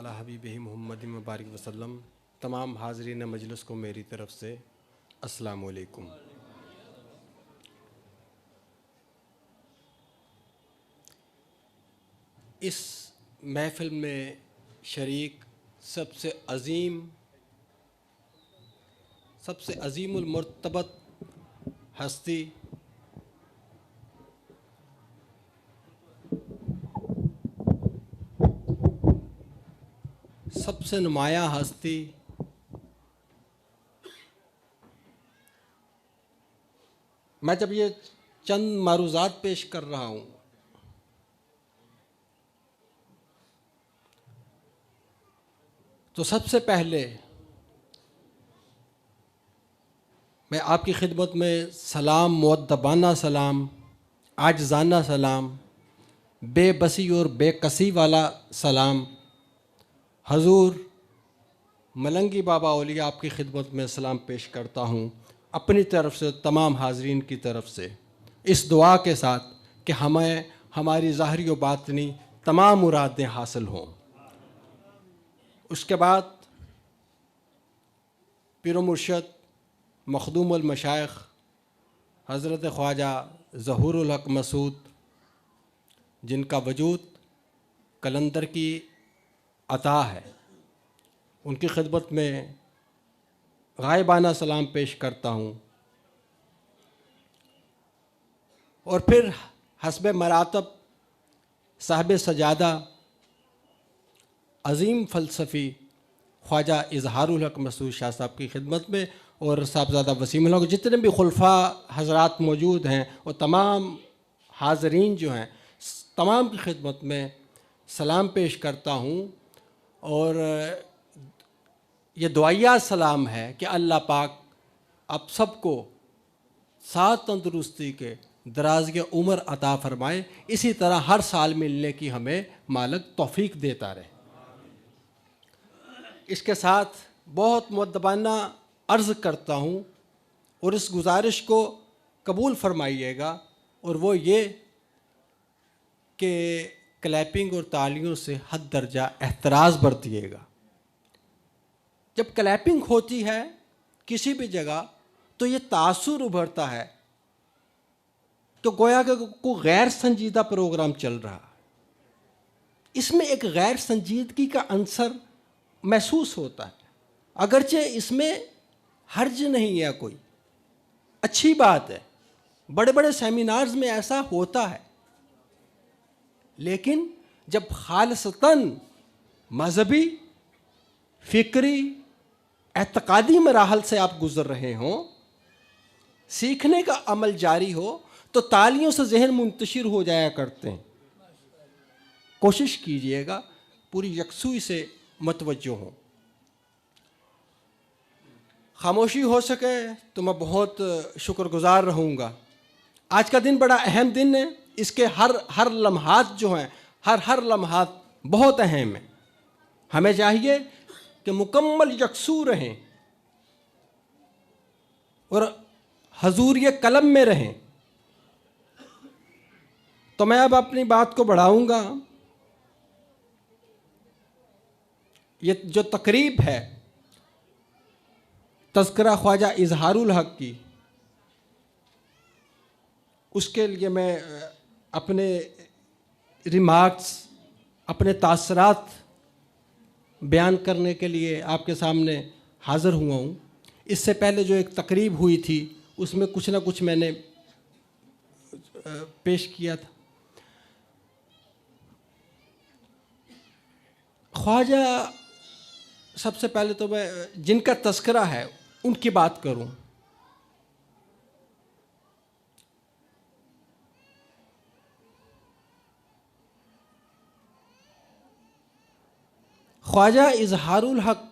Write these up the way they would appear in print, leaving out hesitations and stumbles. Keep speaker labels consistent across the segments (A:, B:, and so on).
A: अला हबीबिही मुहम्मद मुबारक वसल्लम। तमाम हाज़रीन मजलिस को मेरी तरफ़ से अस्सलामु अलैकुम। इस महफ़िल में शरीक सबसे अज़ीमुल मर्तबत हस्ती सबसे नुमायाँ हस्ती मैं जब ये चंद मारूज़ात पेश कर रहा हूँ तो सबसे पहले मैं आपकी खिदमत में सलाम, मुअद्दबाना सलाम, आजिज़ाना सलाम, बेबसी और बेकसी वाला सलाम हजूर मलंगी बाबा औलिया आपकी खिदमत में सलाम पेश करता हूँ अपनी तरफ़ से, तमाम हाज़रीन की तरफ़ से, इस दुआ के साथ कि हमें हमारी ज़ाहिरी व बातिनी तमाम मुरादें हासिल हों। उसके बाद पीर मुर्शद मखदूमुल मशाइख़ हज़रत ख्वाजा ज़हूरुल हक़ मसूद, जिनका वजूद कलंदर की अता है, उनकी खिदमत में गायबाना सलाम पेश करता हूँ। और फिर हस्ब मरातब साहिब सजादा अज़ीम फ़लसफ़ी ख्वाजा इज़हारुल हक़ मसूद शाह साहब की खिदमत में और साहबज़ादा वसीमुल हक़, जितने भी खुलफा हज़रात मौजूद हैं और तमाम हाज़रीन जो हैं, तमाम की खिदमत में सलाम पेश करता हूँ। और ये दुआया सलाम है कि अल्लाह पाक आप सबको साथ तंदुरुस्ती के, दराज़ उम्र अता फ़रमाए। इसी तरह हर साल मिलने की हमें मालिक तौफ़ीक देता रहे। इसके साथ बहुत मुअद्दबाना अर्ज़ करता हूँ और इस गुजारिश को कबूल फरमाइएगा, और वो ये कि क्लैपिंग और तालियों से हद दर्जा एहतराज़ बरतिएगा। जब क्लैपिंग होती है किसी भी जगह तो ये तासुर उभरता है तो गोया कि कोई गैर संजीदा प्रोग्राम चल रहा है। इसमें एक गैर संजीदगी का अंसर महसूस होता है, अगरचे इसमें हर्ज नहीं है, कोई अच्छी बात है, बड़े बड़े सेमिनार्स में ऐसा होता है। लेकिन जब खालिसतन मजहबी, फिक्री, एतकादी मराहल से आप गुज़र रहे हों, सीखने का अमल जारी हो, तो तालियों से जहन मुंतशिर हो जाया करते हैं। कोशिश कीजिएगा पूरी यकसुई से मतवज्जो हों। खामोशी हो सके तो मैं बहुत शुक्रगुजार रहूँगा। आज का दिन बड़ा अहम दिन है, इसके हर लम्हात जो हैं, हर लम्हात बहुत अहम है। हमें चाहिए कि मुकम्मल यकसू रहें और हजूर ये कलम में रहें। तो मैं अब अपनी बात को बढ़ाऊंगा। ये जो तकरीब है तज़किरा ख्वाजा इज़हारुल हक़ की, उसके लिए मैं अपने रिमार्क्स, अपने तासरात बयान करने के लिए आपके सामने हाज़िर हुआ हूँ। इससे पहले जो एक तकरीब हुई थी उसमें कुछ ना कुछ मैंने पेश किया था। ख्वाजा, सबसे पहले तो मैं जिनका तज़किरा है उनकी बात करूँ। ख्वाजा इज़हारुल हक़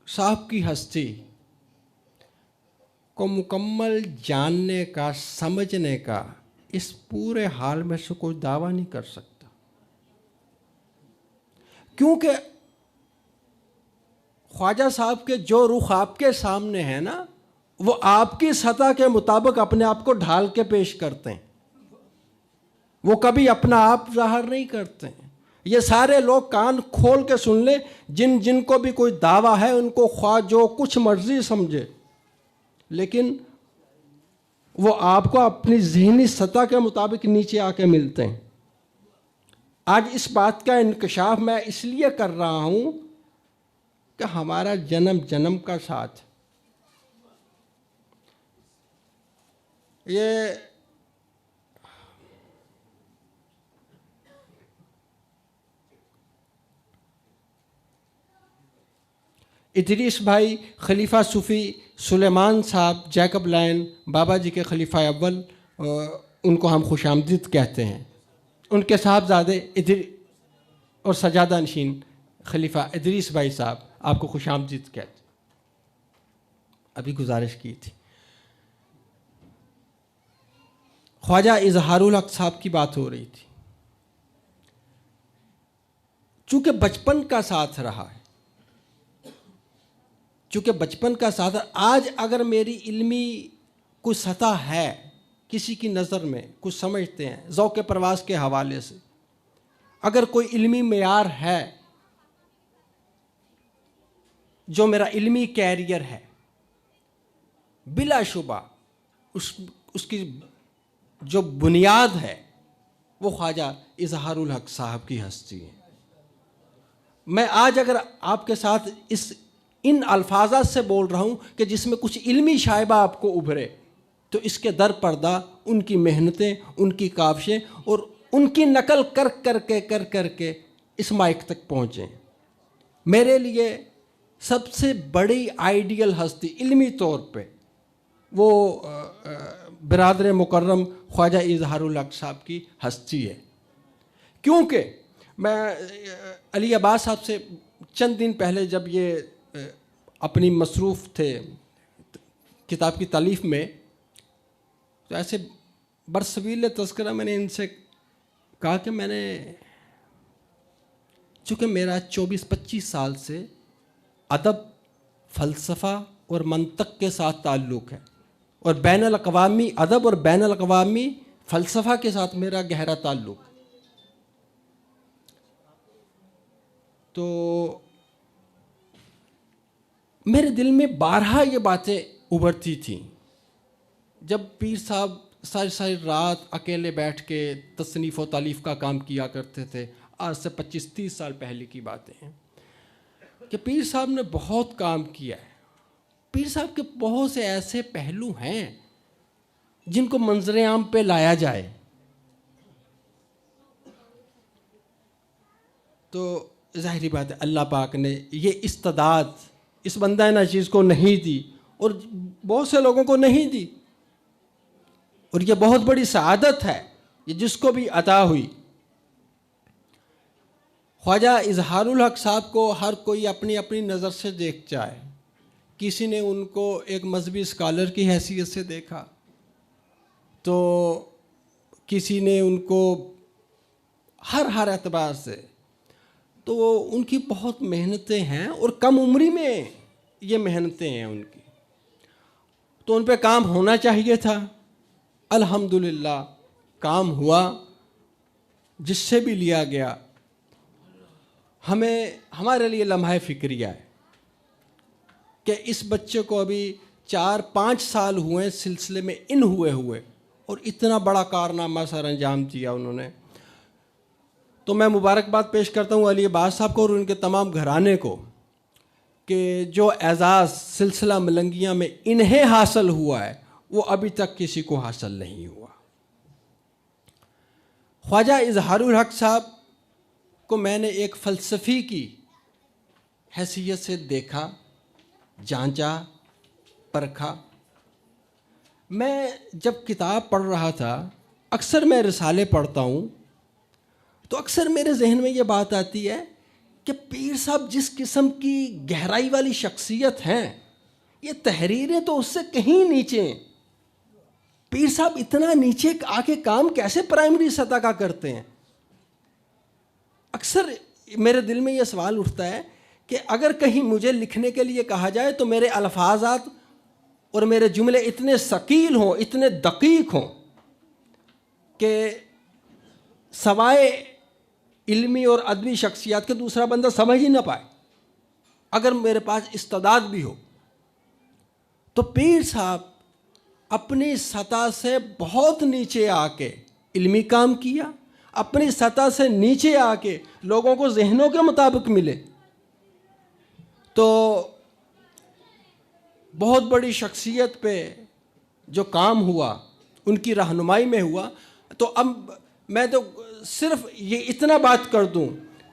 A: साहब की हस्ती को मुकम्मल जानने का, समझने का इस पूरे हाल में से कोई दावा नहीं कर सकता, क्योंकि ख्वाजा साहब के जो रुख आपके सामने है ना, वो आपकी सतह के मुताबिक अपने आप को ढाल के पेश करते हैं। वो कभी अपना आप ज़ाहिर नहीं करते हैं। ये सारे लोग कान खोल के सुन ले, जिनको भी कोई दावा है उनको ख्वाह जो कुछ मर्जी समझे, लेकिन वो आपको अपनी ज़हनी सतह के मुताबिक नीचे आके मिलते हैं। आज इस बात का इंकशाफ मैं इसलिए कर रहा हूँ कि हमारा जन्म जन्म का साथ, ये इदरीस भाई, खलीफा सूफ़ी सुलेमान साहब, जैकब लाइन, बाबा जी के खलीफा अव्वल, उनको हम खुशामदीद कहते हैं। उनके साहबजादे इदरी और सजादा नशीन खलीफा इदरीस भाई साहब आपको खुशामदीद कहते। अभी गुजारिश की थी, ख्वाजा इजहारुल हक साहब की बात हो रही थी। चूँकि बचपन का साथ रहा है, चूँकि बचपन का साथ, आज अगर मेरी इल्मी कोई सतह है किसी की नज़र में, कुछ समझते हैं ज़ौक़ परवाज़ के हवाले से, अगर कोई इल्मी मेयार है जो मेरा इल्मी कैरियर है, बिलाशुबा उसकी जो बुनियाद है वो ख्वाजा इजहारुल हक साहब की हस्ती है। मैं आज अगर आपके साथ इन अल्फाजात से बोल रहा हूँ कि जिसमें कुछ इल्मी शायबा आपको उभरे, तो इसके दर पर्दा उनकी मेहनतें, उनकी काविशें और उनकी नकल कर करके इस माइक तक पहुँचे। मेरे लिए सबसे बड़ी आइडियल हस्ती इल्मी तौर पे वो बिरादर मुकर्रम ख्वाजा इजहारुल हक साहब की हस्ती है। क्योंकि मैं अली अब्बास साहब से चंद दिन पहले जब ये अपनी मसरूफ़ थे किताब की तालीफ़ में, तो ऐसे बरसबील तज़किरा मैंने इनसे कहा कि मैंने, चूँकि मेरा 24-25 साल से अदब, फ़लसफ़ा और मंतक के साथ ताल्लुक़ है, और बैनुल अक़वामी अदब और बैनुल अक़वामी फ़लसफ़ा के साथ मेरा गहरा ताल्लुक़। तो मेरे दिल में बारहा ये बातें उभरती थीं जब पीर साहब सारी सारी रात अकेले बैठ के तसनीफ़ व तालीफ़ का काम किया करते थे। आज से 25-30 साल पहले की बातें हैं कि पीर साहब ने बहुत काम किया है। पीर साहब के बहुत से ऐसे पहलू हैं जिनको मंजर आम पे लाया जाए तो ज़ाहिरी बात है अल्लाह पाक ने ये इस्तेदाद इस बंदा नचीज़ को नहीं दी, और बहुत से लोगों को नहीं दी, और ये बहुत बड़ी सआदत है ये जिसको भी अता हुई। ख्वाजा इजहारुल हक साहब को हर कोई अपनी अपनी नज़र से देखता है। किसी ने उनको एक मजहबी स्कॉलर की हैसियत से देखा, तो किसी ने उनको हर एतबार से, तो उनकी बहुत मेहनतें हैं और कम उम्री में ये मेहनतें हैं उनकी, तो उन पे काम होना चाहिए था। अल्हम्दुलिल्लाह काम हुआ, जिससे भी लिया गया। हमारे लिए लम्हा फ़िक्रिया है कि इस बच्चे को अभी 4-5 साल हुए सिलसिले में इन हुए और इतना बड़ा कारनामा सर अंजाम दिया उन्होंने। तो मैं मुबारकबाद पेश करता हूँ अली अब्बास साहब को और उनके तमाम घराने को कि जो एज़ाज़ सिलसिला मलंगियाँ में इन्हें हासिल हुआ है वो अभी तक किसी को हासिल नहीं हुआ। ख्वाजा इजहारुल हक साहब को मैंने एक फ़लसफ़ी की हैसियत से देखा, जांचा, परखा। मैं जब किताब पढ़ रहा था, अक्सर मैं रिसाले पढ़ता हूँ, तो अक्सर मेरे जहन में ये बात आती है कि पीर साहब जिस किस्म की गहराई वाली शख्सियत हैं, ये तहरीरें तो उससे कहीं नीचे हैं। पीर साहब इतना नीचे आके काम कैसे प्राइमरी सतह का करते हैं? अक्सर मेरे दिल में ये सवाल उठता है कि अगर कहीं मुझे लिखने के लिए कहा जाए तो मेरे अल्फाजात और मेरे जुमले इतने सकील हों, इतने दकीक हों कि सवाए इल्मी और अदबी शख्सियत के दूसरा बंदा समझ ही ना पाए, अगर मेरे पास इस्तेदाद भी हो। तो पीर साहब अपनी सतह से बहुत नीचे आके इल्मी काम किया, अपनी सतह से नीचे आके लोगों को जहनों के मुताबिक मिले। तो बहुत बड़ी शख्सियत पे जो काम हुआ उनकी रहनुमाई में हुआ। तो अब मैं तो सिर्फ ये इतना बात कर दूं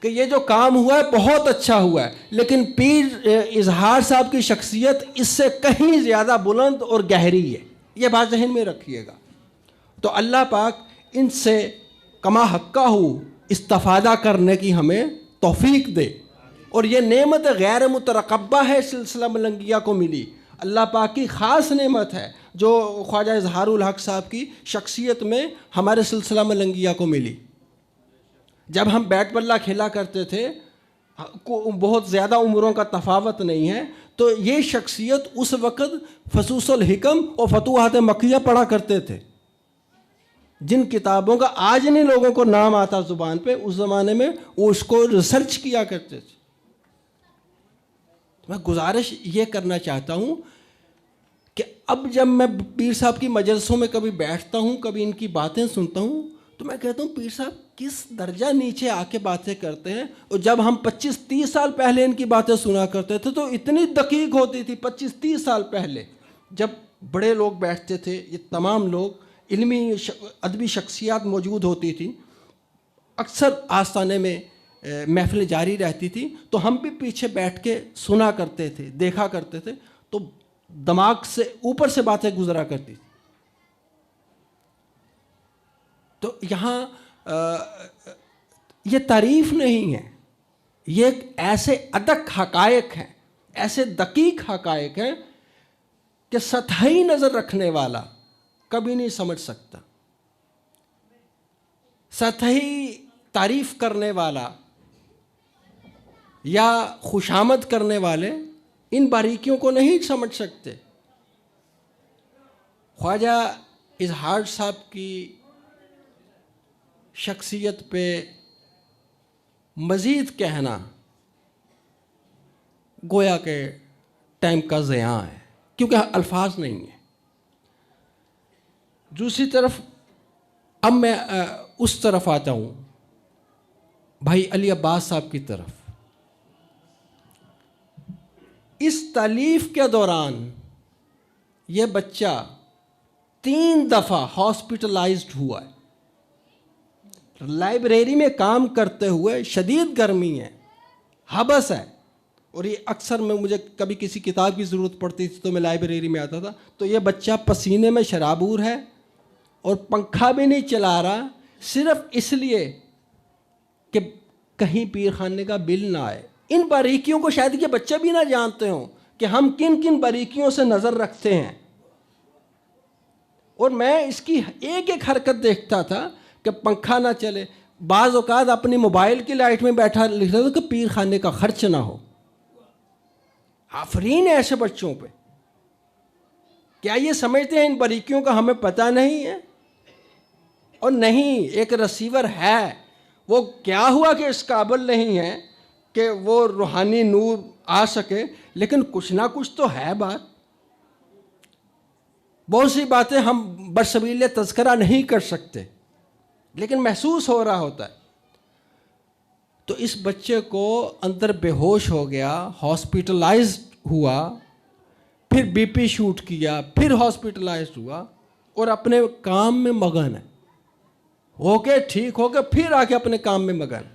A: कि ये जो काम हुआ है बहुत अच्छा हुआ है, लेकिन पीर इजहार साहब की शख्सियत इससे कहीं ज़्यादा बुलंद और गहरी है, ये बात जहन में रखिएगा। तो अल्लाह पाक इनसे कमा हक्का हो इस्तिफादा करने की हमें तौफीक दे। और ये नेमत गैर मुतरकब्बा है सिलसिला मलंगिया को मिली, अल्लाह पाक की ख़ास नेमत है जो ख्वाजा इजहारुल हक साहब की शख्सियत में हमारे सिलसिला मलंगिया को मिली। जब हम बैट बल्ला खेला करते थे, बहुत ज़्यादा उम्रों का तफावत नहीं है, तो ये शख्सियत उस वक़्त फसूसुल हिकम और फतूहात मक्किया पढ़ा करते थे, जिन किताबों का आज नहीं लोगों को नाम आता ज़ुबान पे, उस ज़माने में वो उसको रिसर्च किया करते थे। मैं गुजारिश ये करना चाहता हूँ कि अब जब मैं पीर साहब की मजलिसों में कभी बैठता हूँ, कभी इनकी बातें सुनता हूँ, तो मैं कहता हूँ पीर साहब किस दर्जा नीचे आके बातें करते हैं। और जब हम 25-30 साल पहले इनकी बातें सुना करते थे तो इतनी दकीक होती थी। 25-30 साल पहले जब बड़े लोग बैठते थे, ये तमाम लोग इल्मी अदबी शख्सियात मौजूद होती थी, अक्सर आस्थाने में महफिल जारी रहती थी, तो हम भी पीछे बैठ के सुना करते थे, देखा करते थे, तो दिमाग से ऊपर से बातें गुजरा करती थी। तो यहाँ ये तारीफ नहीं है, ये एक ऐसे अदक हकायक हैं, ऐसे दकीक हकायक हैं कि सतही नज़र रखने वाला कभी नहीं समझ सकता। सतही तारीफ करने वाला या खुशामद करने वाले इन बारीकियों को नहीं समझ सकते। ख्वाजा इजहार साहब की शख्सियत पे मज़ीद कहना गोया के टाइम का ज़िया है, क्योंकि अल्फाज नहीं है। दूसरी तरफ अब मैं उस तरफ आता हूँ, भाई अली अब्बास साहब की तरफ। इस तालीफ के दौरान यह बच्चा 3 दफ़ा हॉस्पिटलाइज्ड हुआ है। लाइब्रेरी में काम करते हुए, शदीद गर्मी है, हबस है, और ये अक्सर में मुझे कभी किसी किताब की ज़रूरत पड़ती थी तो मैं लाइब्रेरी में आता था, तो ये बच्चा पसीने में शराबूर है और पंखा भी नहीं चला रहा, सिर्फ इसलिए कि कहीं पीर खाने का बिल ना आए। इन बारीकियों को शायद ये बच्चे भी ना जानते हों कि हम किन किन बारीकियों से नज़र रखते हैं। और मैं इसकी एक एक हरकत देखता था कि पंखा ना चले, बाज़ औक़ात अपनी मोबाइल की लाइट में बैठा लिखता था कि पीर खाने का खर्च ना हो। आफरीन है ऐसे बच्चों पे। क्या ये समझते हैं इन बारीकियों का हमें पता नहीं है? और नहीं, एक रिसीवर है, वो क्या हुआ कि इस काबिल नहीं है कि वो रूहानी नूर आ सके, लेकिन कुछ ना कुछ तो है बात। बहुत सी बातें हम बरसबील तज़किरा नहीं कर सकते, लेकिन महसूस हो रहा होता है। तो इस बच्चे को अंदर बेहोश हो गया, हॉस्पिटलाइज्ड हुआ, फिर बीपी शूट किया, फिर हॉस्पिटलाइज्ड हुआ, और अपने काम में मगन है, होके ठीक होके फिर आके अपने काम में मगन।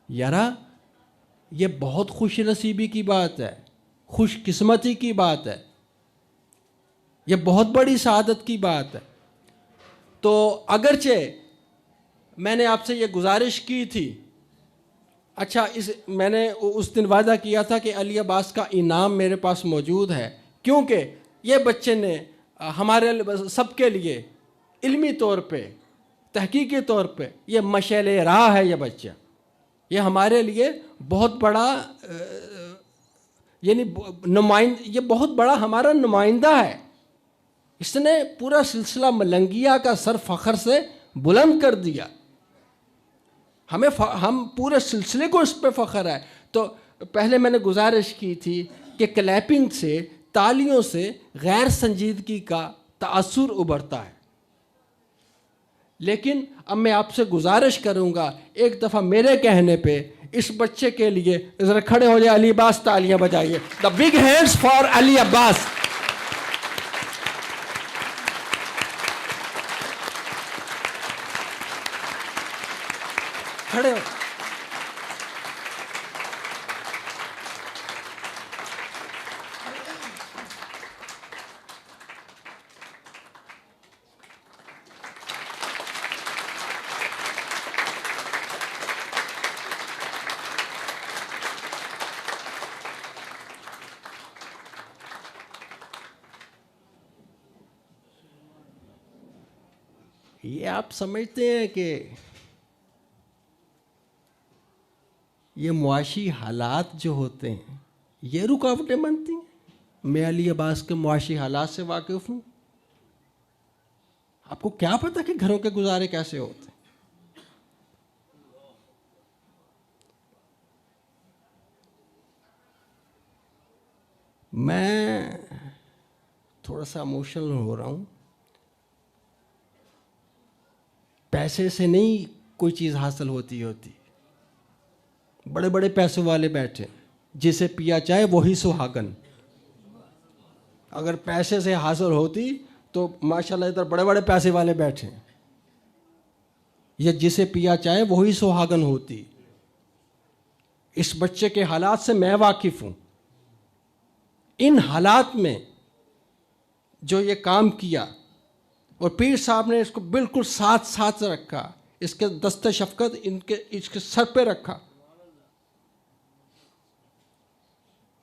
A: यारा ये बहुत खुश नसीबी की बात है, खुशकिस्मती की बात है, ये बहुत बड़ी सआदत की बात है। तो अगरचे मैंने आपसे ये गुजारिश की थी, अच्छा मैंने उस दिन वादा किया था कि अली अब्बास का इनाम मेरे पास मौजूद है, क्योंकि ये बच्चे ने हमारे सबके लिए इल्मी तौर पे, तहकीकी तौर पे ये मशअले राह है। ये बच्चा, ये हमारे लिए बहुत बड़ा यानी ये बहुत बड़ा हमारा नुमाइंदा है। इसने पूरा सिलसिला मलंगिया का सर फ़ख्र से बुलंद कर दिया। हम पूरे सिलसिले को इस पे फ़ख्र है। तो पहले मैंने गुजारिश की थी कि क्लैपिंग से, तालियों से गैर संजीदगी का तासुर उभरता है, लेकिन अब मैं आपसे गुजारिश करूंगा, एक दफ़ा मेरे कहने पे इस बच्चे के लिए ज़रा खड़े हो जाए, अली अब्बास तालियां बजाइए। The big hands for Ali Abbas. खड़े हो। ये आप समझते हैं कि ये मुआशी हालात जो होते हैं ये रुकावटें बनती हैं? मैं अली अब्बास के मुआशी हालात से वाकिफ़ हूँ। आपको क्या पता कि घरों के गुजारे कैसे होते हैं? मैं थोड़ा सा इमोशनल हो रहा हूँ। पैसे से नहीं कोई चीज़ हासिल होती। बड़े बड़े पैसे वाले बैठे, जिसे पिया चाहे वही सुहागन। अगर पैसे से हासिल होती तो माशाल्लाह इधर बड़े बड़े पैसे वाले बैठे, ये जिसे पिया चाहे वही सुहागन होती। इस बच्चे के हालात से मैं वाकिफ़ हूँ। इन हालात में जो ये काम किया और पीर साहब ने इसको बिल्कुल साथ साथ रखा, इसके दस्ते शफकत इसके सर पे रखा।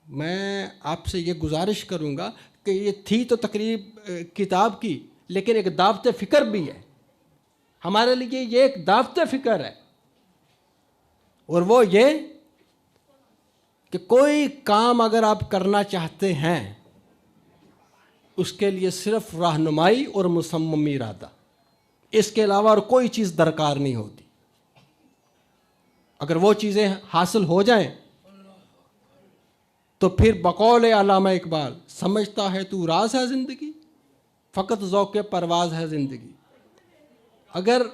A: मैं आपसे ये गुजारिश करूँगा कि ये थी तो तकरीब किताब की, लेकिन एक दावत फ़िक्र भी है हमारे लिए। ये एक दावत फ़िक्र है, और वो ये कि कोई काम अगर आप करना चाहते हैं उसके लिए सिर्फ रहनुमाई और मुसम्मम इरादा, इसके अलावा और कोई चीज़ दरकार नहीं होती। अगर वो चीज़ें हासिल हो जाएं तो फिर बकौल अल्लामा इकबाल, समझता है तू राज है ज़िंदगी, फ़कत ज़ौक़ परवाज़ है ज़िंदगी। अगर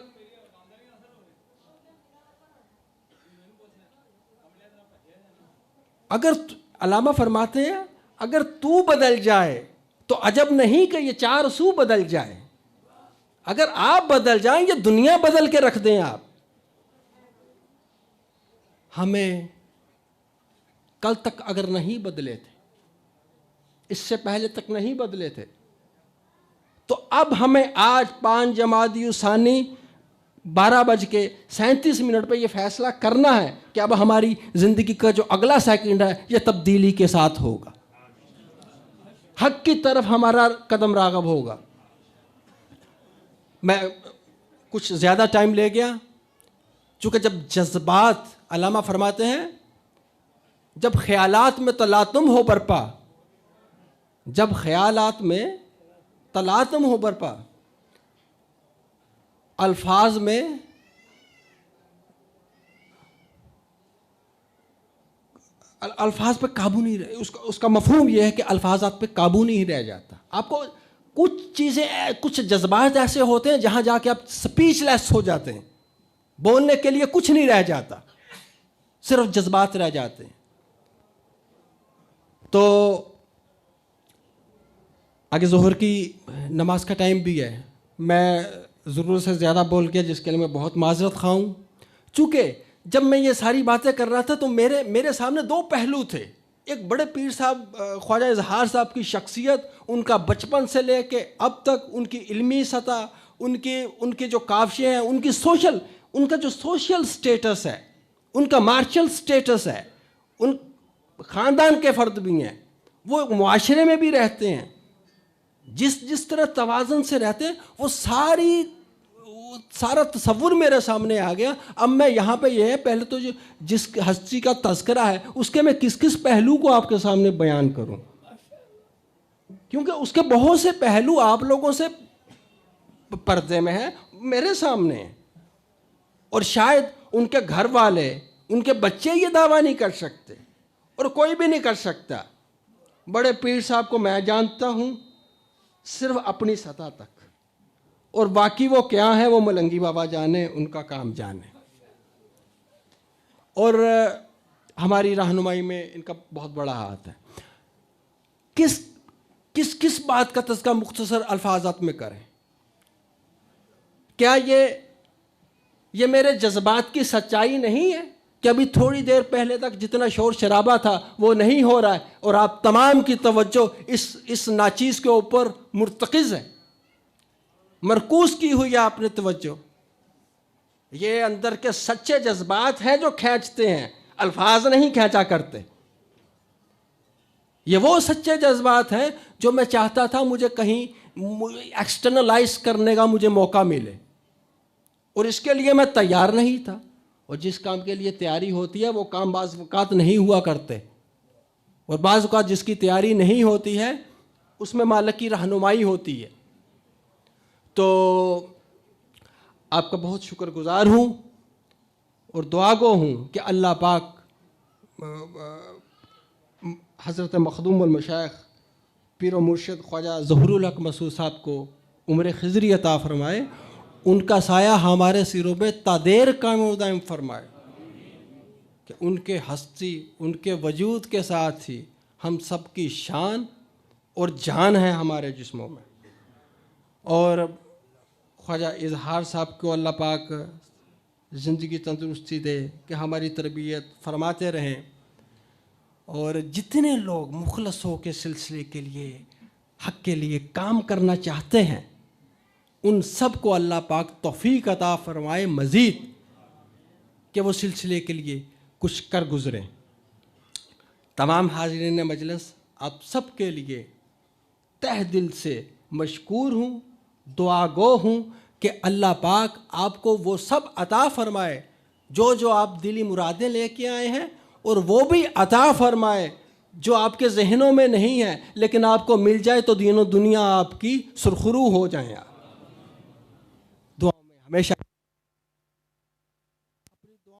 A: अल्लामा फरमाते हैं अगर तू बदल जाए तो अजब नहीं कि ये चार सू बदल जाए। अगर आप बदल जाएं, ये दुनिया बदल के रख दें आप। हमें कल तक अगर नहीं बदले थे, इससे पहले तक नहीं बदले थे, तो अब हमें आज 5 जमादी सानी 12:37 पर यह फैसला करना है कि अब हमारी ज़िंदगी का जो अगला सेकंड है यह तब्दीली के साथ होगा, हक की तरफ हमारा कदम राग़ब होगा। मैं कुछ ज़्यादा टाइम ले गया, चूँकि जब जज्बात, अल्लामा फरमाते हैं जब ख्यालात में तलातुम हो बरपा, जब ख्यालात में तलातुम हो बरपा, अल्फाज में अल्फाज पे काबू नहीं रहे। उसका मफहूम यह है कि अल्फाजात पे काबू नहीं रह जाता। आपको कुछ चीज़ें, कुछ जज्बात ऐसे होते हैं जहाँ जाके आप स्पीचलेस हो जाते हैं, बोलने के लिए कुछ नहीं रह जाता, सिर्फ जज्बात रह जाते हैं। तो आगे ज़ोहर की नमाज का टाइम भी है। मैं ज़रूरत से ज़्यादा बोल गया, जिसके लिए मैं बहुत माजरत खा हूँ। चूँकि जब मैं ये सारी बातें कर रहा था तो मेरे सामने 2 पहलू थे। एक बड़े पीर साहब ख्वाजा इजहार साहब की शख्सियत, उनका बचपन से लेके अब तक उनकी इल्मी सतह, उनके जो काफ़िए हैं, उनका जो सोशल स्टेटस है, उनका मार्शल स्टेटस है, उन ख़ानदान के फ़र्द भी हैं, वो मुआशरे में भी रहते हैं, जिस तरह तवाज़ुन से रहते हैं, वो सारा तसव्वुर मेरे सामने आ गया। अब मैं यहाँ पे ये है, पहले तो जिस हस्ती का तज़किरा है उसके मैं किस किस पहलू को आपके सामने बयान करूँ, क्योंकि उसके बहुत से पहलू आप लोगों से पर्दे में हैं, मेरे सामने हैं, और शायद उनके घर वाले, उनके बच्चे ये दावा नहीं कर सकते और कोई भी नहीं कर सकता। बड़े पीर साहब को मैं जानता हूँ सिर्फ अपनी सतह तक, और बाकी वो क्या है वो मलंगी बाबा जाने, उनका काम जाने। और हमारी रहनुमाई में इनका बहुत बड़ा हाथ है। किस बात का तज़किरा मुख्तसर अल्फाजात में करें? क्या ये मेरे जज्बात की सच्चाई नहीं है कि अभी थोड़ी देर पहले तक जितना शोर शराबा था वो नहीं हो रहा है और आप तमाम की तवज्जो इस नाचीज़ के ऊपर मुर्तकिज़ है, मरकूज़ की हुई है आपने तवज्जो। ये अंदर के सच्चे जज्बात हैं जो खींचते हैं, अल्फाज नहीं खींचा करते। ये वो सच्चे जज्बात हैं जो मैं चाहता था मुझे कहीं एक्सटर्नलाइज करने का मुझे मौका मिले, और इसके लिए मैं तैयार नहीं था। और जिस काम के लिए तैयारी होती है वो काम बाज़ वक़ात नहीं हुआ करते, और बाज़ वक़ात जिसकी तैयारी नहीं होती है उसमें मालिक की रहनुमाई होती है। तो आपका बहुत शुक्रगुज़ार हूँ और दुआगो हूँ कि अल्लाह पाक हज़रत मखदूम मशाइख पीर व मुर्शिद ख्वाजा ज़हुरुल हक मसूद साहब को उम्र खिज़री अता फ़रमाए, उनका साया हमारे सिरों में तादेर कायम दायम फरमाए, कि उनके हस्ती, उनके वजूद के साथ ही हम सब की शान और जान है हमारे जिस्मों में। और ख्वाजा इजहार साहब को अल्लाह पाक ज़िंदगी तंदुरुस्ती दे कि हमारी तरबियत फरमाते रहें, और जितने लोग मुखलसों के सिलसिले के लिए, हक़ के लिए काम करना चाहते हैं, उन सब को अल्लाह पाक तौफीक अता फरमाए मज़ीद कि वो सिलसिले के लिए कुछ कर गुज़रें। तमाम हाज़रीन मजलिस, आप सब के लिए तह दिल से मशकूर हूँ, दुआगो हूँ कि अल्लाह पाक आपको वो सब अता फ़रमाए जो आप दिली मुरादें लेके आए हैं, और वो भी अता फ़रमाए जो आपके जहनों में नहीं है, लेकिन आपको मिल जाए तो दीनों दुनिया आपकी सुरखरू हो जाए। दुआ में हमेशा